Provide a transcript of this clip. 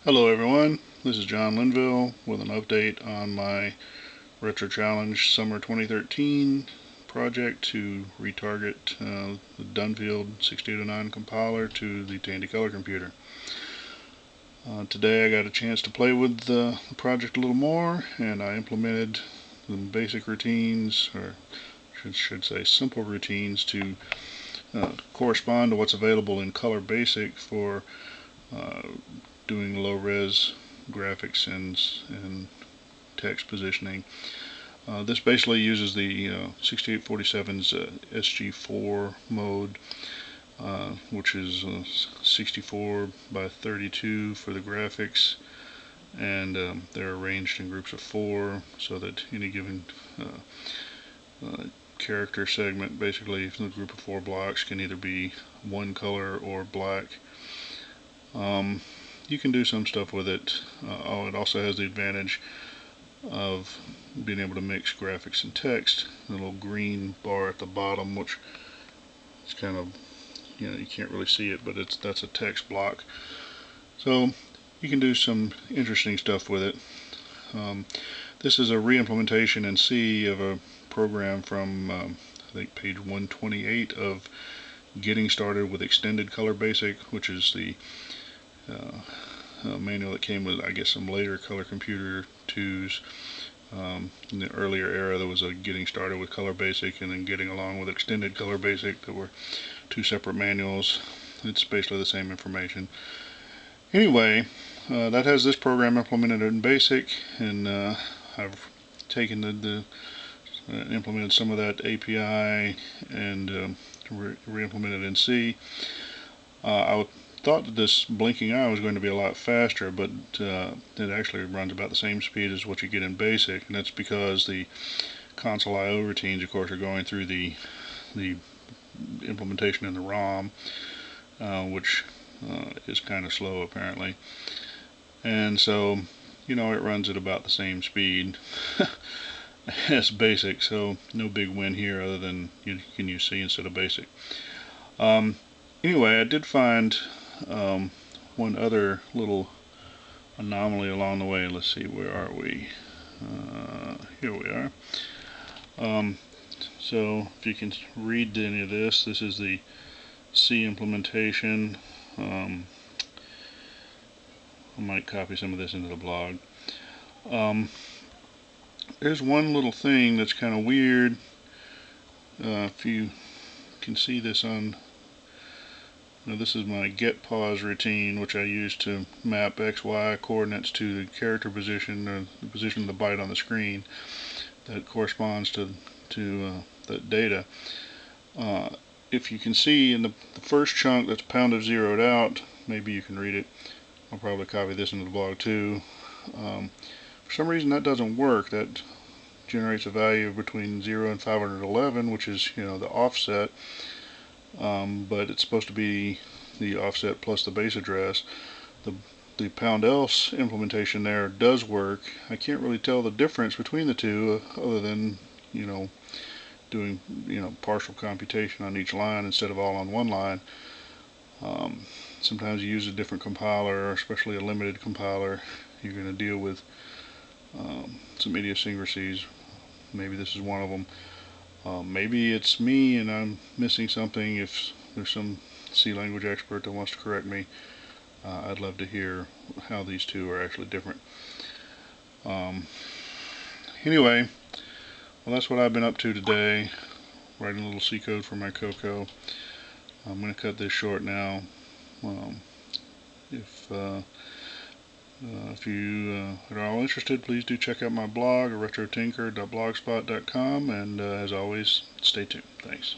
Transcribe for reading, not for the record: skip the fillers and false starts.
Hello everyone, this is John Linville with an update on my Retro Challenge Summer 2013 project to retarget the Dunfield 6809 compiler to the Tandy Color computer. Today I got a chance to play with the project a little more, and I implemented some basic routines, or should say simple routines, to correspond to what's available in Color Basic for doing low-res graphics and text positioning. This basically uses the 6847's SG4 mode, which is 64 by 32 for the graphics, and they're arranged in groups of 4 so that any given character segment, basically the group of 4 blocks, can either be one color or black. You can do some stuff with it. It also has the advantage of being able to mix graphics and text. The little green bar at the bottom, which is kind of, you can't really see it, but that's a text block. So you can do some interesting stuff with it. This is a re-implementation in C of a program from I think page 128 of Getting Started with Extended Color Basic, which is the manual that came with, I guess, some later Color Computer 2s. In the earlier era, there was a Getting Started with Color Basic and then Getting Along with Extended Color Basic. There were 2 separate manuals. It's basically the same information. Anyway, that has this program implemented in Basic, and I've taken implemented some of that API and re-implemented in C. I thought that this blinking eye was going to be a lot faster, but it actually runs about the same speed as what you get in Basic, and that's because the console I/O routines, of course, are going through the implementation in the ROM, which is kind of slow apparently, and so it runs at about the same speed as Basic, so no big win here other than you can use C instead of Basic. Anyway, I did find one other little anomaly along the way. Let's see, where are we? Here we are. So if you can read any of this, this is the C implementation. I might copy some of this into the blog. There's one little thing that's kind of weird. If you can see this on, this is my get pause routine, which I use to map XY coordinates to the character position, or the position of the byte on the screen that corresponds to that data. If you can see in the first chunk that's pounded zeroed out, maybe you can read it. I'll probably copy this into the blog too. For some reason that doesn't work. That generates a value between 0 and 511, which is the offset. But it's supposed to be the offset plus the base address. The pound else implementation there does work. I can't really tell the difference between the two, other than doing partial computation on each line instead of all on one line. Sometimes you use a different compiler, especially a limited compiler. You're going to deal with some idiosyncrasies. Maybe this is one of them. Maybe it's me and I'm missing something. If there's some C language expert that wants to correct me, I'd love to hear how these two are actually different. Anyway, well, that's what I've been up to today, writing a little C code for my CoCo. I'm going to cut this short now. If you are all interested, please do check out my blog, retrotinker.blogspot.com, and as always, stay tuned. Thanks.